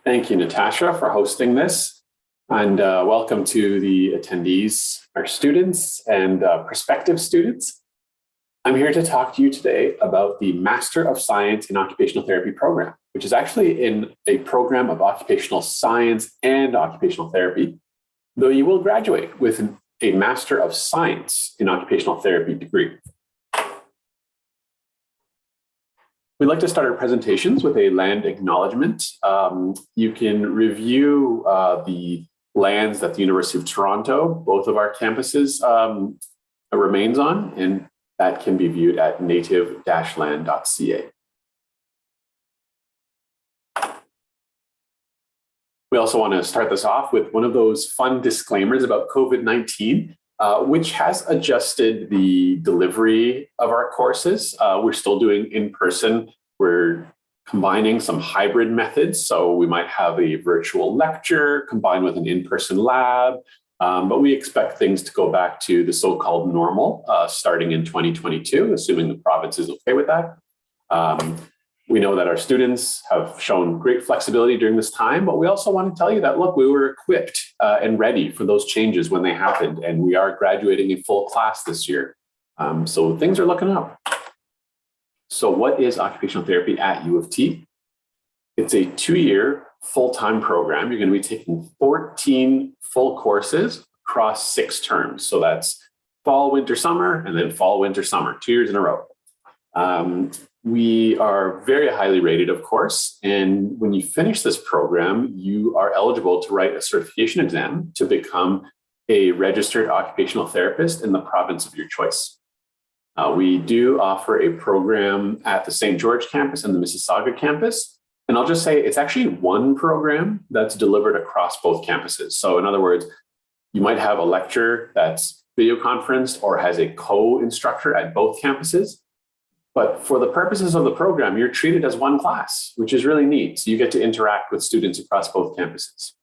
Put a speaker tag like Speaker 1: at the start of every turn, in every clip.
Speaker 1: Thank you, Natasha, for hosting this. And welcome to the attendees, our students and prospective students. I'm here to talk to you today about the Master of Science in Occupational Therapy program, which is actually in a program of occupational science and occupational therapy, though you will graduate with a Master of Science in Occupational Therapy degree. We'd like to start our presentations with a land acknowledgement. You can review the lands that the University of Toronto, both of our campuses, remains on, and that can be viewed at native-land.ca. We also want to start this off with one of those fun disclaimers about COVID-19, which has adjusted the delivery of our courses. We're still doing in-person. We're combining some hybrid methods. So we might have a virtual lecture combined with an in-person lab, but we expect things to go back to the so-called normal starting in 2022, assuming the province is okay with that. We know that our students have shown great flexibility during this time, but we also want to tell you that, look, we were equipped and ready for those changes when they happened, and we are graduating in full class this year. So things are looking up. So what is occupational therapy at U of T? It's a 2-year full-time program. You're going to be taking 14 full courses across 6 terms. So that's fall, winter, summer, and then fall, winter, summer, 2 years in a row. We are very highly rated, of course, and when you finish this program, you are eligible to write a certification exam to become a registered occupational therapist in the province of your choice. We do offer a program at the St. George campus and the Mississauga campus, and I'll just say it's actually one program that's delivered across both campuses. So in other words, you might have a lecture that's video conferenced or has a co-instructor at both campuses. But for the purposes of the program, you're treated as one class, which is really neat. So you get to interact with students across both campuses.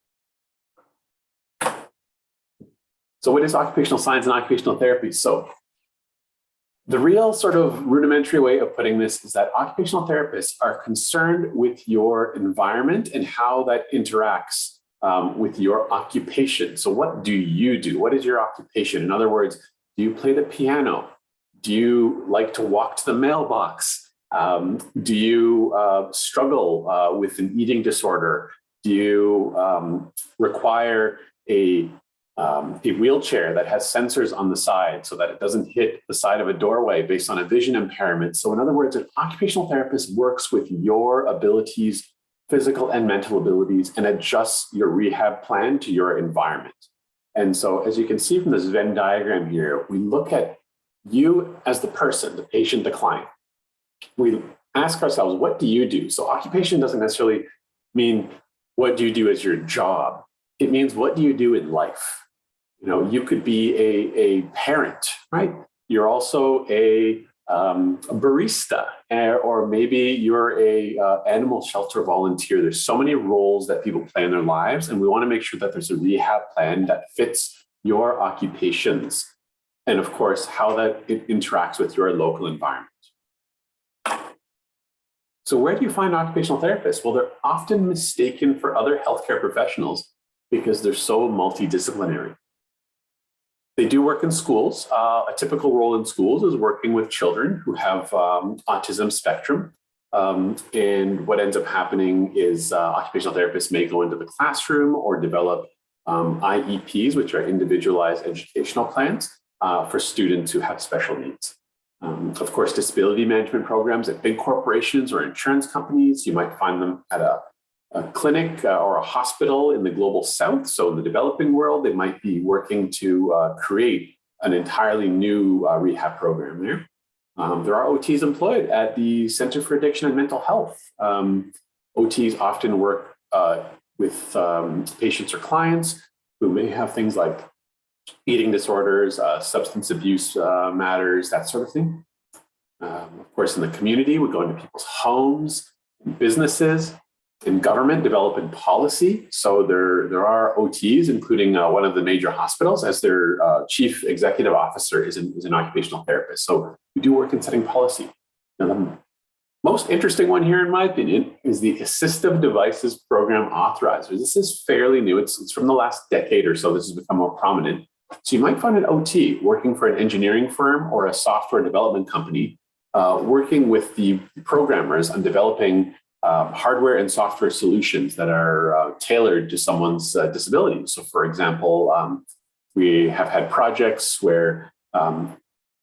Speaker 1: So what is occupational science and occupational therapy? So the real sort of rudimentary way of putting this is that occupational therapists are concerned with your environment and how that interacts with your occupation. So what do you do? What is your occupation? In other words, do you play the piano? Do you like to walk to the mailbox? Do you struggle with an eating disorder? Do you require a wheelchair that has sensors on the side so that it doesn't hit the side of a doorway based on a vision impairment? So in other words, an occupational therapist works with your abilities, physical and mental abilities, and adjusts your rehab plan to your environment. And so as you can see from this Venn diagram here, we look at you as the person, the patient, the client. We ask ourselves, what do you do? So occupation doesn't necessarily mean what do you do as your job. It means what do you do in life? You know, you could be a parent, right? You're also a barista, or maybe you're a animal shelter volunteer. There's so many roles that people play in their lives, and we want to make sure that there's a rehab plan that fits your occupations. And of course, how that it interacts with your local environment. So where do you find occupational therapists? Well, they're often mistaken for other healthcare professionals because they're so multidisciplinary. They do work in schools. A typical role in schools is working with children who have autism spectrum. And what ends up happening is occupational therapists may go into the classroom or develop IEPs, which are individualized educational plans, for students who have special needs. Of course, disability management programs at big corporations or insurance companies. You might find them at a clinic or a hospital in the global south. So in the developing world, they might be working to create an entirely new rehab program there. There are OTs employed at the Center for Addiction and Mental Health. OTs often work with patients or clients who may have things like eating disorders, substance abuse matters, that sort of thing. Of course, in the community, we go into people's homes, businesses, in government, developing policy. So there are OTs, including one of the major hospitals, as their chief executive officer is an occupational therapist. So We do work in setting policy. Now, the most interesting one here, in my opinion, is the Assistive Devices Program Authorizer. This is fairly new. It's from the last decade or so. This has become more prominent. So you might find an OT working for an engineering firm or a software development company, working with the programmers on developing hardware and software solutions that are tailored to someone's disability. So for example, we have had projects where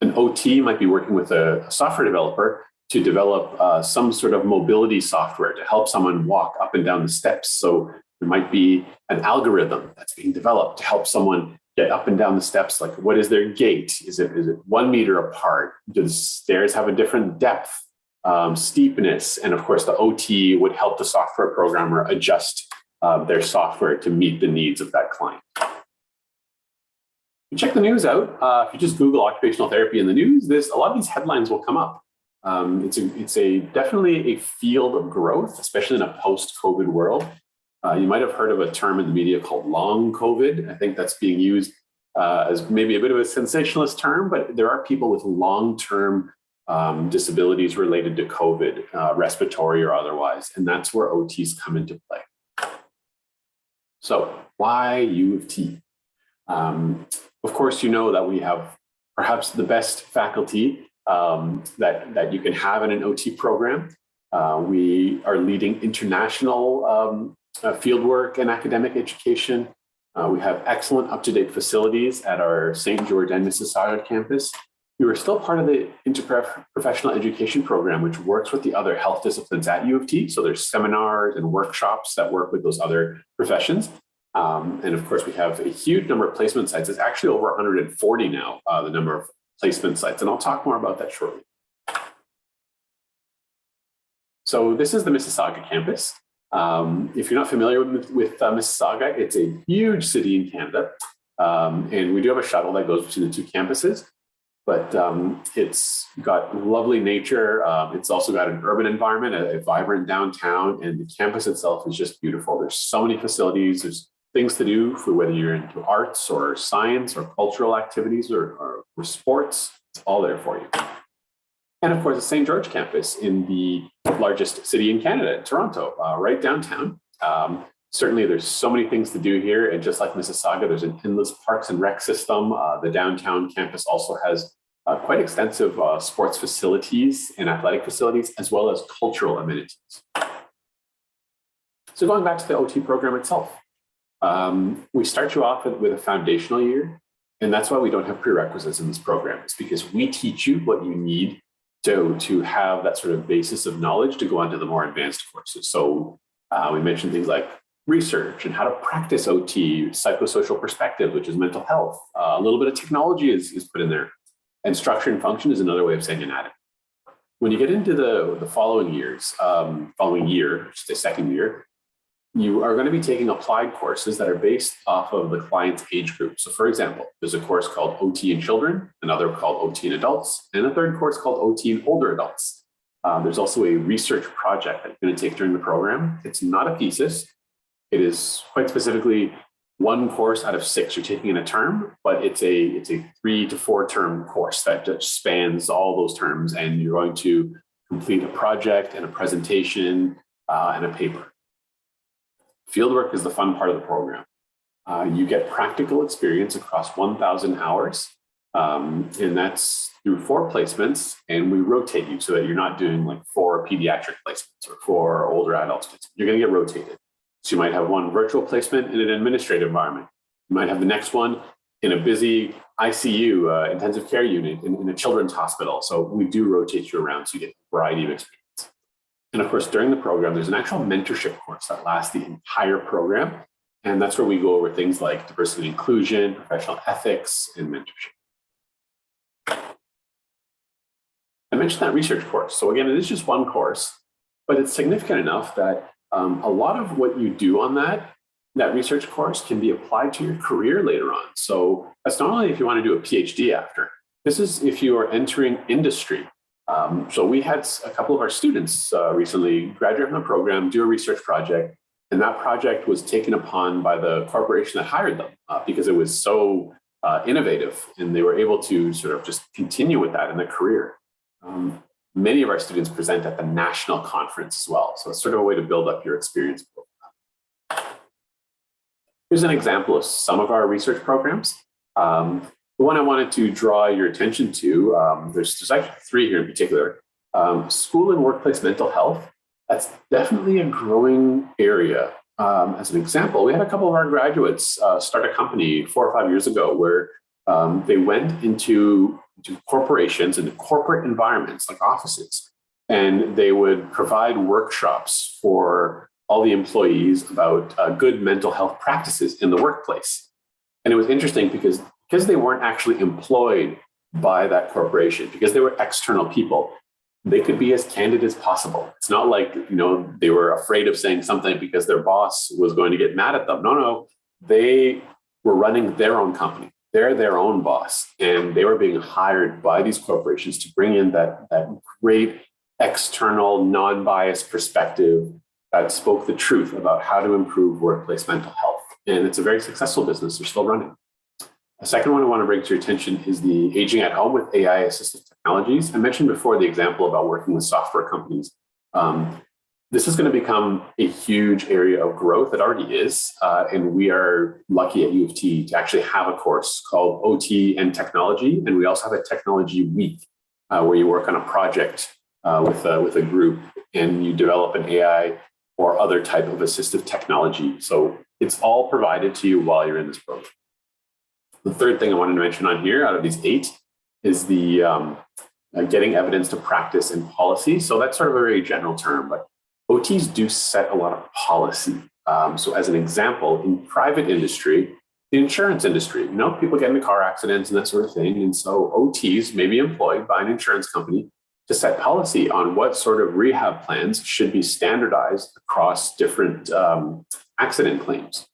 Speaker 1: an OT might be working with a software developer to develop some sort of mobility software to help someone walk up and down the steps. So there might be an algorithm that's being developed to help someone get up and down the steps. Like, what is their gait? Is it 1 meter apart? Do the stairs have a different depth, steepness? And of course, the OT would help the software programmer adjust their software to meet the needs of that client. You check the news out. If you just Google occupational therapy in the news, a lot of these headlines will come up. It's definitely a field of growth, especially in a post-COVID world. You might have heard of a term in the media called long COVID. I think that's being used as maybe a bit of a sensationalist term, but there are people with long-term disabilities related to COVID, respiratory or otherwise, and that's where OTs come into play. So why U of T? Of course, you know that we have perhaps the best faculty that you can have in an OT program. We are leading international fieldwork and academic education. We have excellent up-to-date facilities at our St. George and Mississauga campus. We were still part of the interprofessional education program, which works with the other health disciplines at U of T. So there's seminars and workshops that work with those other professions. And of course, we have a huge number of placement sites. It's actually over 140 now, the number of placement sites. And I'll talk more about that shortly. So this is the Mississauga campus. If you're not familiar with Mississauga, it's a huge city in Canada. And we do have a shuttle that goes between the two campuses, but it's got lovely nature. It's also got an urban environment, a vibrant downtown, and the campus itself is just beautiful. There's so many facilities. There's things to do for whether you're into arts or science or cultural activities or sports. It's all there for you. And of course, the St. George campus in the largest city in Canada, Toronto, right downtown. Certainly, there's so many things to do here. And just like Mississauga, there's an endless parks and rec system. The downtown campus also has quite extensive sports facilities and athletic facilities, as well as cultural amenities. So going back to the OT program itself, we start you off with a foundational year. And that's why we don't have prerequisites in this program. It's because we teach you what you need to have that sort of basis of knowledge to go on to the more advanced courses. So we mentioned things like research and how to practice OT, psychosocial perspective, which is mental health. A little bit of technology is put in there. And structure and function is another way of saying anatomy. When you get into the following year, just the second year, you are going to be taking applied courses that are based off of the client's age group. So for example, there's a course called OT in children, another called OT in adults, and a third course called OT in older adults. There's also a research project that you're going to take during the program. It's not a thesis. It is quite specifically one course out of 6 you're taking in a term, but it's a 3 to 4 term course that just spans all those terms, and you're going to complete a project and a presentation and a paper. Fieldwork is the fun part of the program. You get practical experience across 1,000 hours, and that's through 4 placements, and we rotate you so that you're not doing like 4 pediatric placements or 4 older adults placements. You're going to get rotated. So you might have one virtual placement in an administrative environment. You might have the next one in a busy ICU, intensive care unit in a children's hospital. So we do rotate you around so you get a variety of experience. And of course, during the program, there's an actual mentorship course that lasts the entire program. And that's where we go over things like diversity and inclusion, professional ethics, and mentorship. I mentioned that research course. So again, it is just one course, but it's significant enough that a lot of what you do on that research course can be applied to your career later on. So that's not only if you want to do a PhD after, this is if you are entering industry. So we had a couple of our students recently graduate from the program, do a research project, and that project was taken upon by the corporation that hired them because it was so innovative, and they were able to sort of just continue with that in their career. Many of our students present at the national conference as well. So it's sort of a way to build up your experience. Here's an example of some of our research programs. The one I wanted to draw your attention to, there's actually three here in particular. School and workplace mental health. That's definitely a growing area. As an example, we had a couple of our graduates start a company 4 or 5 years ago where they went into corporations and corporate environments like offices, and they would provide workshops for all the employees about good mental health practices in the workplace. And it was interesting because they weren't actually employed by that corporation, because they were external people, they could be as candid as possible. It's not like, they were afraid of saying something because their boss was going to get mad at them. No, they were running their own company. They're their own boss, and they were being hired by these corporations to bring in that great external, non-biased perspective that spoke the truth about how to improve workplace mental health. And it's a very successful business. They're still running. The second one I want to bring to your attention is the aging at home with AI-assisted technologies. I mentioned before the example about working with software companies. This is going to become a huge area of growth. It already is. And we are lucky at U of T to actually have a course called OT and Technology. And we also have a technology week where you work on a project with a group and you develop an AI or other type of assistive technology. So it's all provided to you while you're in this program. The third thing I wanted to mention on here out of these 8 is the getting evidence to practice and policy. So that's sort of a very general term, but OTs do set a lot of policy. So as an example, in private industry, the insurance industry, people get into car accidents and that sort of thing. And so OTs may be employed by an insurance company to set policy on what sort of rehab plans should be standardized across different accident claims.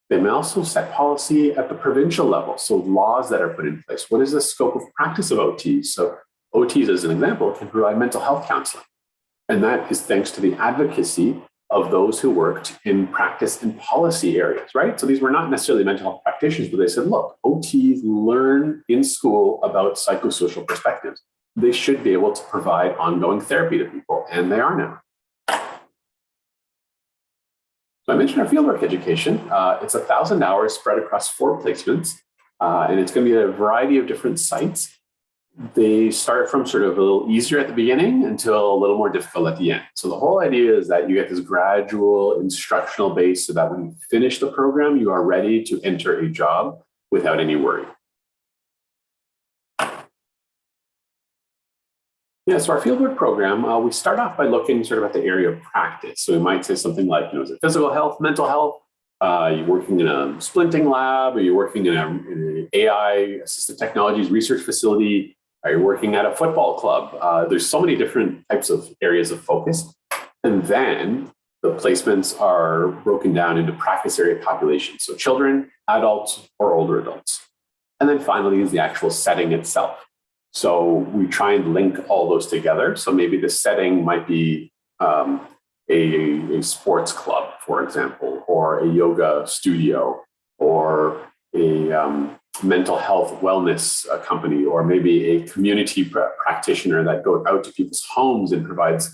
Speaker 1: They may also set policy at the provincial level, so laws that are put in place. What is the scope of practice of OTs? So OTs, as an example, can provide mental health counseling. And that is thanks to the advocacy of those who worked in practice and policy areas, right? So these were not necessarily mental health practitioners, but they said, look, OTs learn in school about psychosocial perspectives. They should be able to provide ongoing therapy to people, and they are now. So I mentioned our fieldwork education. It's 1,000 hours spread across 4 placements, and it's going to be at a variety of different sites. They start from sort of a little easier at the beginning until a little more difficult at the end. So the whole idea is that you get this gradual instructional base so that when you finish the program, you are ready to enter a job without any worry. Yeah, so our fieldwork program, we start off by looking sort of at the area of practice. So we might say something like, is it physical health, mental health? You're working in a splinting lab, or you're working in an AI assistive technologies research facility? Are you working at a football club? There's so many different types of areas of focus. And then the placements are broken down into practice area populations. So children, adults, or older adults. And then finally is the actual setting itself. So we try and link all those together. So maybe the setting might be a sports club, for example, or a yoga studio, or a mental health wellness company, or maybe a community practitioner that goes out to people's homes and provides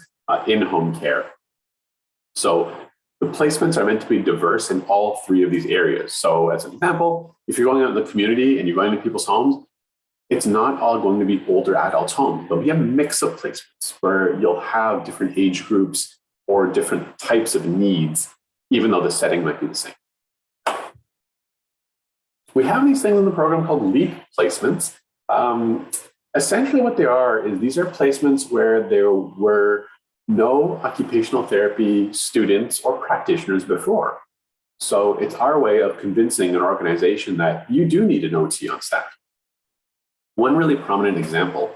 Speaker 1: in-home care. So the placements are meant to be diverse in all 3 of these areas. So as an example, if you're going out in the community and you're going to people's homes, it's not all going to be older adults' homes. There'll be a mix of placements where you'll have different age groups or different types of needs, even though the setting might be the same. We have these things in the program called LEAP placements. Essentially what they are is these are placements where there were no occupational therapy students or practitioners before. So it's our way of convincing an organization that you do need an OT on staff. One really prominent example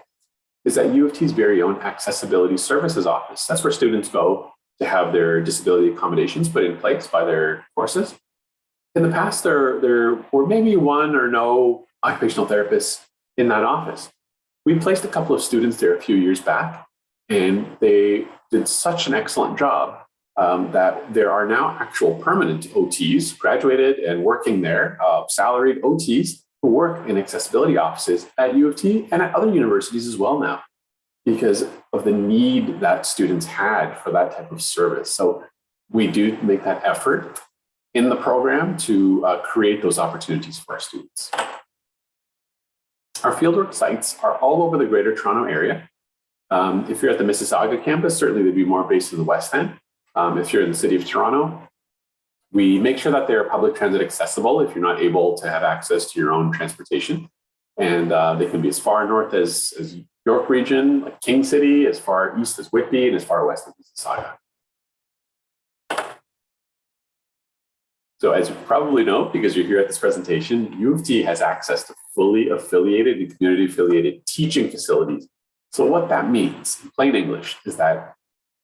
Speaker 1: is that U of T's very own Accessibility Services Office. That's where students go to have their disability accommodations put in place by their courses. In the past, there were maybe 1 or no occupational therapists in that office. We placed a couple of students there a few years back, and they did such an excellent job that there are now actual permanent OTs, graduated and working there, salaried OTs, who work in accessibility offices at U of T and at other universities as well now. because of the need that students had for that type of service. So we do make that effort in the program to create those opportunities for our students. Our fieldwork sites are all over the Greater Toronto area. If you're at the Mississauga campus, certainly they'd be more based in the West End. If you're in the city of Toronto, we make sure that they're public transit accessible if you're not able to have access to your own transportation. And they can be as far north as York Region, like King City, as far east as Whitby, and as far west as Mississauga. So as you probably know, because you're here at this presentation, U of T has access to fully affiliated and community affiliated teaching facilities. So what that means, in plain English, is that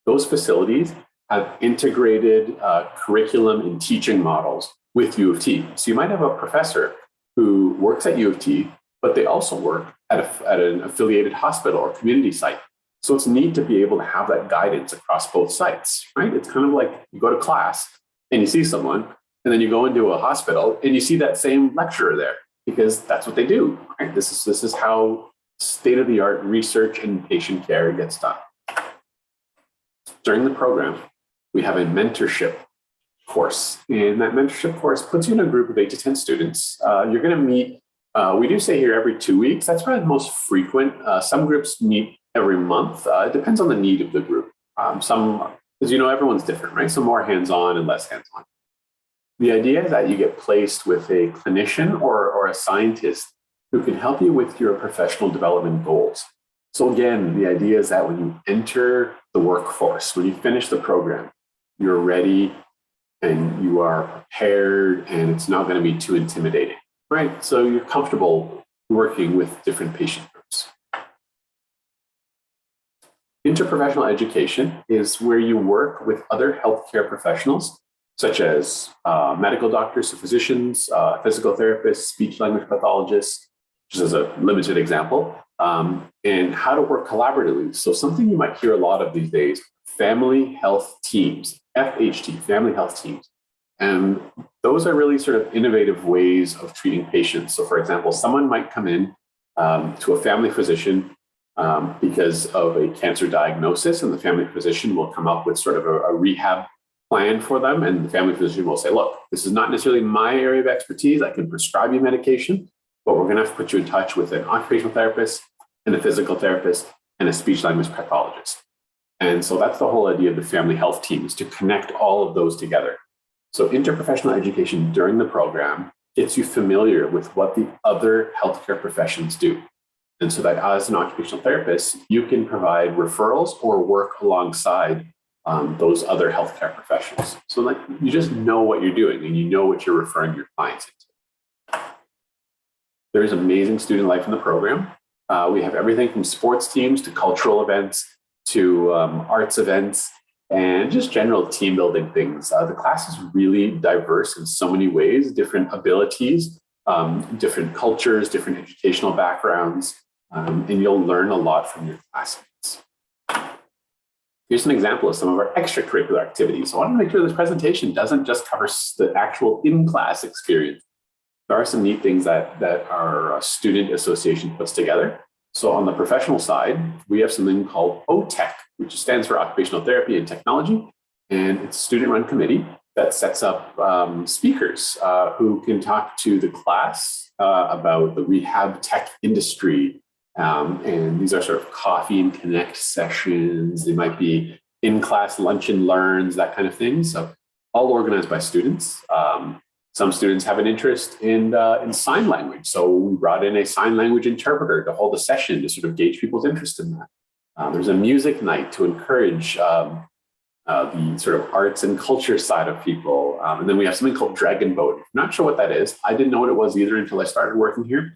Speaker 1: those facilities have integrated curriculum and teaching models with U of T. So you might have a professor who works at U of T, but they also work at an affiliated hospital or community site. So it's neat to be able to have that guidance across both sites, right? It's kind of like you go to class and you see someone, and then you go into a hospital and you see that same lecturer there, because that's what they do, right? This is how state-of-the-art research and patient care gets done. During the program, we have a mentorship course. And that mentorship course puts you in a group of 8 to 10 students. You're going to meet, we do say here every 2 weeks. That's probably the most frequent. Some groups meet every month. It depends on the need of the group. Some, as you know, everyone's different, right? Some more hands-on and less hands-on. The idea is that you get placed with a clinician or a scientist who can help you with your professional development goals. So again, the idea is that when you enter the workforce, when you finish the program, you're ready and you are prepared and it's not going to be too intimidating, right? So you're comfortable working with different patient groups. Interprofessional education is where you work with other healthcare professionals, such as medical doctors, so physicians, physical therapists, speech language pathologists, just as a limited example, and how to work collaboratively. So something you might hear a lot of these days, family health teams, FHT, family health teams. And those are really sort of innovative ways of treating patients. So for example, someone might come in to a family physician because of a cancer diagnosis, and the family physician will come up with sort of a rehab plan for them. And the family physician will say, look, this is not necessarily my area of expertise. I can prescribe you medication, but we're going to have to put you in touch with an occupational therapist and a physical therapist and a speech language pathologist. And so that's the whole idea of the family health team, is to connect all of those together. So interprofessional education during the program gets you familiar with what the other healthcare professions do. And so that as an occupational therapist, you can provide referrals or work alongside those other healthcare professionals. So like you just know what you're doing and you know what you're referring your clients into. There is amazing student life in the program. We have everything from sports teams to cultural events to arts events and just general team building things. The class is really diverse in so many ways, different abilities, different cultures, different educational backgrounds, and you'll learn a lot from your classmates. Here's an example of some of our extracurricular activities. I want to make sure this presentation doesn't just cover the actual in-class experience. There are some neat things that our student association puts together. So on the professional side, we have something called OTEC, which stands for Occupational Therapy and Technology. And it's a student-run committee that sets up speakers who can talk to the class about the rehab tech industry. And these are sort of coffee and connect sessions. They might be in-class lunch and learns, that kind of thing. So all organized by students. Some students have an interest in sign language. So we brought in a sign language interpreter to hold a session to sort of gauge people's interest in that. There's a music night to encourage the sort of arts and culture side of people. And then we have something called Dragon Boat. Not sure what that is. I didn't know what it was either until I started working here.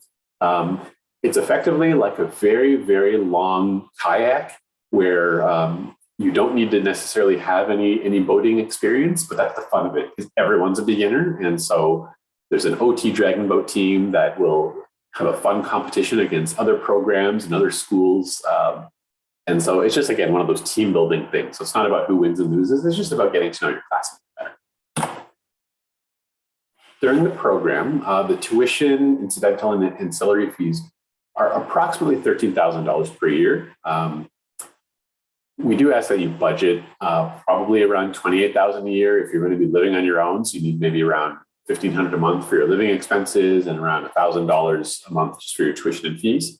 Speaker 1: It's effectively like a very, very long kayak where you don't need to necessarily have any boating experience, but that's the fun of it, because everyone's a beginner. And so there's an OT Dragon Boat team that will have a fun competition against other programs and other schools. And so it's just, again, one of those team building things. So it's not about who wins and loses. It's just about getting to know your classmates better. During the program, the tuition, incidental, and ancillary fees are approximately $13,000 per year. We do ask that you budget probably around $28,000 a year if you're going to be living on your own. So you need maybe around $1,500 a month for your living expenses and around $1,000 a month just for your tuition and fees.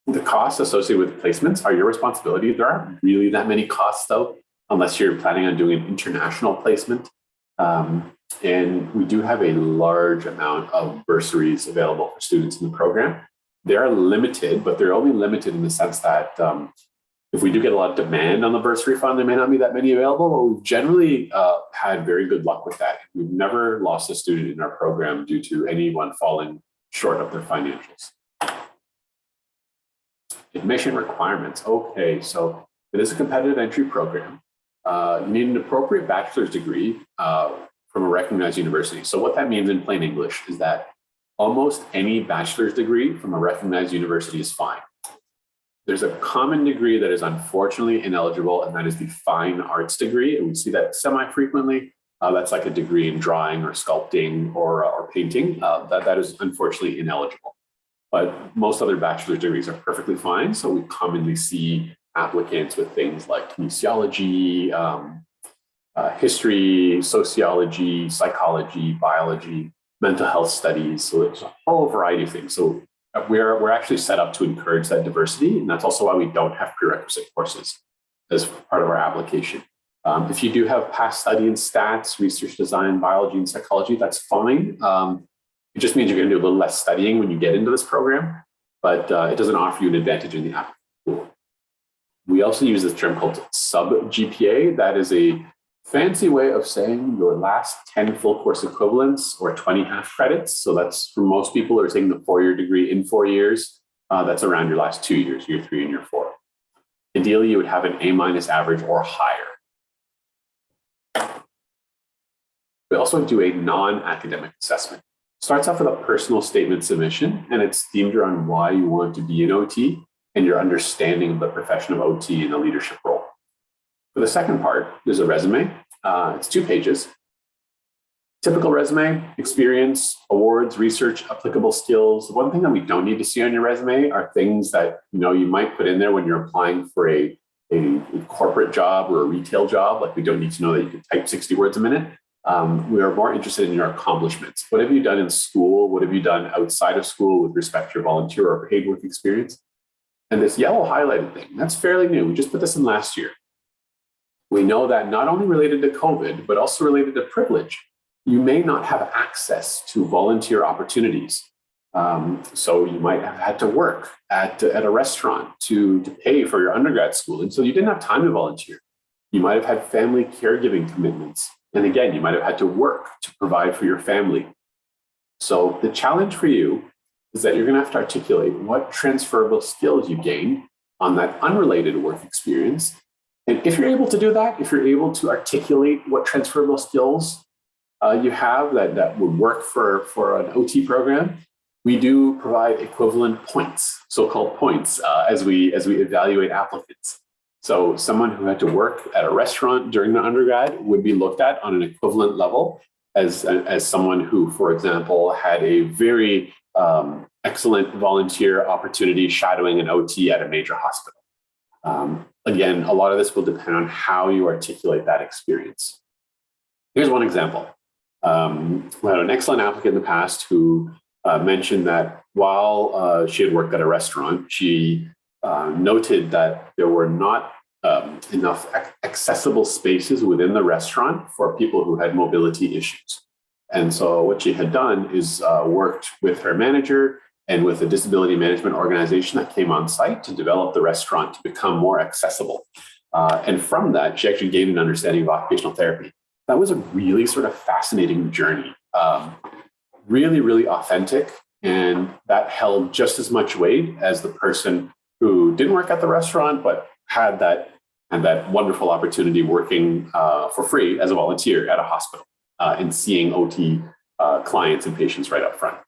Speaker 1: The costs associated with placements are your responsibility. There aren't really that many costs though, unless you're planning on doing an international placement. And we do have a large amount of bursaries available for students in the program. They are limited, but they're only limited in the sense that if we do get a lot of demand on the bursary fund, there may not be that many available, but we've generally had very good luck with that. We've never lost a student in our program due to anyone falling short of their financials. Admission requirements. Okay, so it is a competitive entry program. You need an appropriate bachelor's degree from a recognized university. So what that means in plain English is that almost any bachelor's degree from a recognized university is fine. There's a common degree that is unfortunately ineligible, and that is the fine arts degree. And we see that semi-frequently. That's like a degree in drawing or sculpting or painting. That is unfortunately ineligible. But most other bachelor's degrees are perfectly fine. So we commonly see applicants with things like kinesiology, history, sociology, psychology, biology, mental health studies. So it's a whole variety of things. So we're actually set up to encourage that diversity. And that's also why we don't have prerequisite courses as part of our application. If you do have past study in stats, research design, biology, and psychology, that's fine. It just means you're going to do a little less studying when you get into this program, but it doesn't offer you an advantage in the applicant pool. We also use this term called sub-GPA. That is a fancy way of saying your last 10 full course equivalents or 20 half credits. So that's for most people who are taking the 4-year degree in 4 years. That's around your last 2 years, year 3 and year 4. Ideally, you would have an A- average or higher. We also do a non-academic assessment. Starts off with a personal statement submission, and it's themed around why you want to be an OT and your understanding of the profession of OT and the leadership role. For the second part, there's a resume. It's 2 pages. Typical resume, experience, awards, research, applicable skills. The one thing that we don't need to see on your resume are things that you might put in there when you're applying for a corporate job or a retail job. Like we don't need to know that you can type 60 words a minute. We are more interested in your accomplishments. What have you done in school? What have you done outside of school with respect to your volunteer or paid work experience? And this yellow highlighted thing, that's fairly new. We just put this in last year. We know that not only related to COVID, but also related to privilege, you may not have access to volunteer opportunities. So you might have had to work at a restaurant to pay for your undergrad schooling. So you didn't have time to volunteer. You might have had family caregiving commitments. And again, you might have had to work to provide for your family. So the challenge for you is that you're going to have to articulate what transferable skills you gained on that unrelated work experience. And if you're able to do that, if you're able to articulate what transferable skills you have that would work for an OT program, we do provide equivalent points, so-called points, as we evaluate applicants. So someone who had to work at a restaurant during the undergrad would be looked at on an equivalent level as someone who, for example, had a very excellent volunteer opportunity shadowing an OT at a major hospital. Again, a lot of this will depend on how you articulate that experience. Here's one example. We had an excellent applicant in the past who mentioned that while she had worked at a restaurant, she noted that there were not enough accessible spaces within the restaurant for people who had mobility issues. And so what she had done is worked with her manager and with a disability management organization that came on site to develop the restaurant to become more accessible. And from that, she actually gained an understanding of occupational therapy. That was a really sort of fascinating journey, really, really authentic. And that held just as much weight as the person who didn't work at the restaurant, but had that wonderful opportunity working for free as a volunteer at a hospital and seeing OT clients and patients right up front.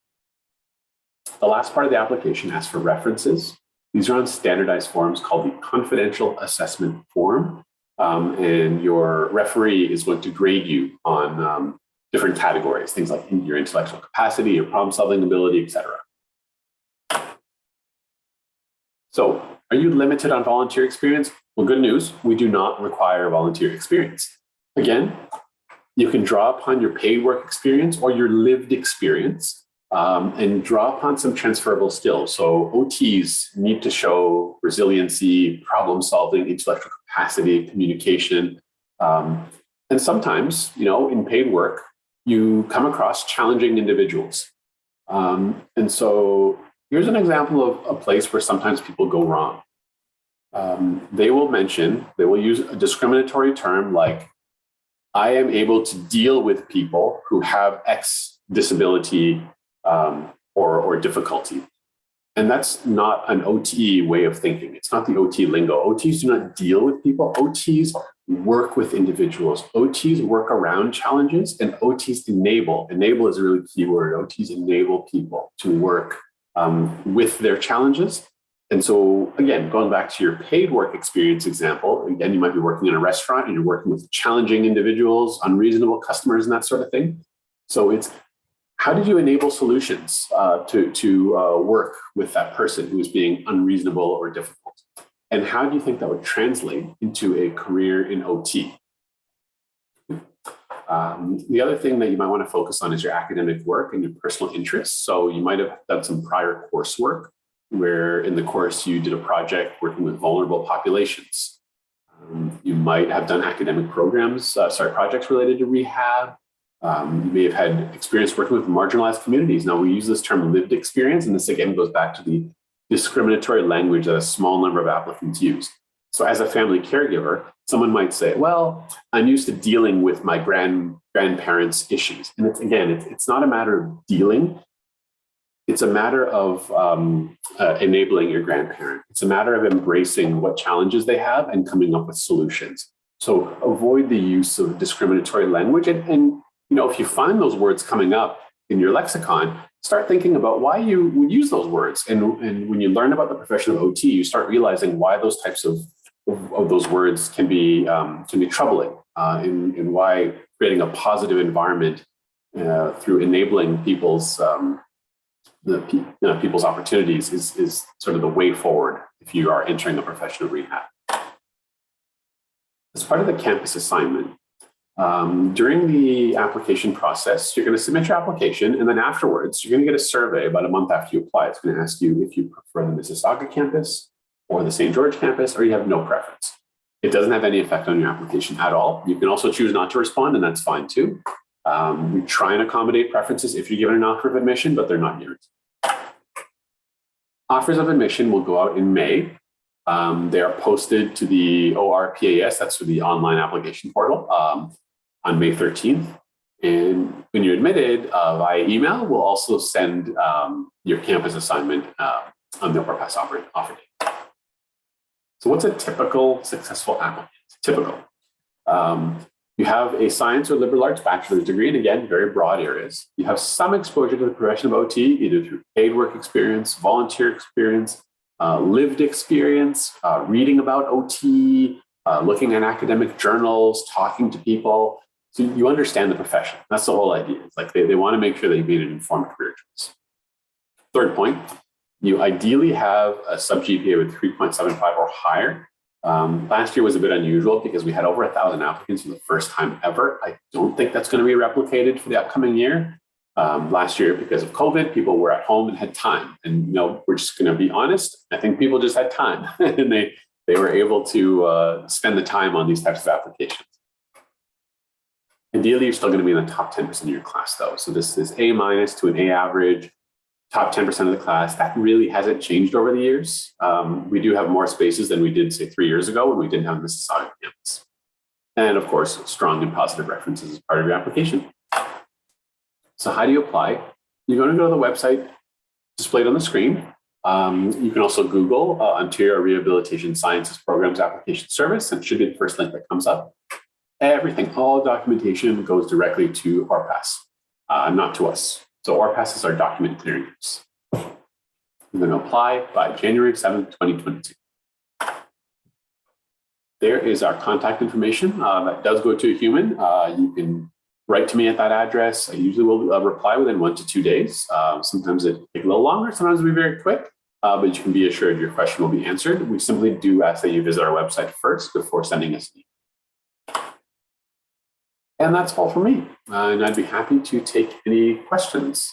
Speaker 1: The last part of the application asks for references. These are on standardized forms called the confidential assessment form. And your referee is going to grade you on different categories, things like your intellectual capacity, your problem-solving ability, et cetera. So are you limited on volunteer experience? Well, good news, we do not require volunteer experience. Again, you can draw upon your paid work experience or your lived experience and draw upon some transferable skills. So OTs need to show resiliency, problem solving, intellectual capacity, communication. And sometimes, in paid work, you come across challenging individuals. And so here's an example of a place where sometimes people go wrong. They will use a discriminatory term like, I am able to deal with people who have X disability or difficulty. And that's not an OT way of thinking. It's not the OT lingo. OTs do not deal with people. OTs work with individuals. OTs work around challenges, and OTs enable. Enable is a really key word. OTs enable people to work with their challenges. And so, again, going back to your paid work experience example, again, you might be working in a restaurant and you're working with challenging individuals, unreasonable customers, and that sort of thing. So it's, how did you enable solutions to work with that person who is being unreasonable or difficult? And how do you think that would translate into a career in OT? The other thing that you might want to focus on is your academic work and your personal interests. So you might have done some prior coursework where in the course you did a project working with vulnerable populations. You might have done academic projects related to rehab. You may have had experience working with marginalized communities. Now, we use this term lived experience, and this again goes back to the discriminatory language that a small number of applicants use. So as a family caregiver, someone might say, well, I'm used to dealing with my grandparents' issues. And it's not a matter of dealing. It's a matter of enabling your grandparent. It's a matter of embracing what challenges they have and coming up with solutions. So avoid the use of discriminatory language. And if you find those words coming up in your lexicon, start thinking about why you would use those words. And when you learn about the profession of OT, you start realizing why those types of those words can be troubling, and why creating a positive environment through enabling people's people's opportunities is sort of the way forward if you are entering the profession of rehab. As part of the campus assignment, during the application process, you're going to submit your application, and then afterwards, you're going to get a survey about a month after you apply. It's going to ask you if you prefer the Mississauga campus or the St. George campus, or you have no preference. It doesn't have any effect on your application at all. You can also choose not to respond, and that's fine too. We try and accommodate preferences if you're given an offer of admission, but they're not guaranteed. Offers of admission will go out in May. They are posted to the ORPAS, that's the online application portal, on May 13th. And when you're admitted via email, we'll also send your campus assignment on the ORPAS offer date. So what's a typical successful applicant? Typical. You have a science or liberal arts bachelor's degree, and again, very broad areas. You have some exposure to the profession of OT, either through paid work experience, volunteer experience, lived experience, reading about OT, looking at academic journals, talking to people. So you understand the profession. That's the whole idea. It's like they want to make sure that you've made an informed career choice. Third point, you ideally have a sub-GPA with 3.75 or higher. Last year was a bit unusual because we had over 1,000 applicants for the first time ever. I don't think that's going to be replicated for the upcoming year. Last year, because of COVID, people were at home and had time. And we're just going to be honest. I think people just had time and they were able to spend the time on these types of applications. Ideally, you're still going to be in the top 10% of your class, though. So this is A- to an A average. Top 10% of the class. That really hasn't changed over the years. We do have more spaces than we did, say, 3 years ago when we didn't have Mississauga campus. And of course, strong and positive references as part of your application. So how do you apply? You're going to go to the website displayed on the screen. You can also Google Ontario Rehabilitation Sciences Programs Application Service, and it should be the first link that comes up. Everything, all documentation goes directly to ORPAS, not to us. So ORPAS is our document clearinghouse. You're going to apply by January 7th, 2022. There is our contact information that does go to a human. You can write to me at that address. I usually will reply within 1 to 2 days. Sometimes it takes a little longer. Sometimes it'll be very quick. but you can be assured your question will be answered. We simply do ask that you visit our website first before sending us an email. And that's all for me. And I'd be happy to take any questions.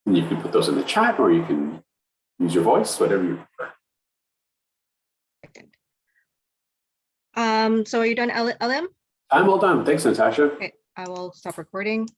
Speaker 1: And you can put those in the chat, or you can use your voice, whatever you prefer.
Speaker 2: So are you done, Alim?
Speaker 1: I'm all done. Thanks, Natasha.
Speaker 2: Okay, I will stop recording.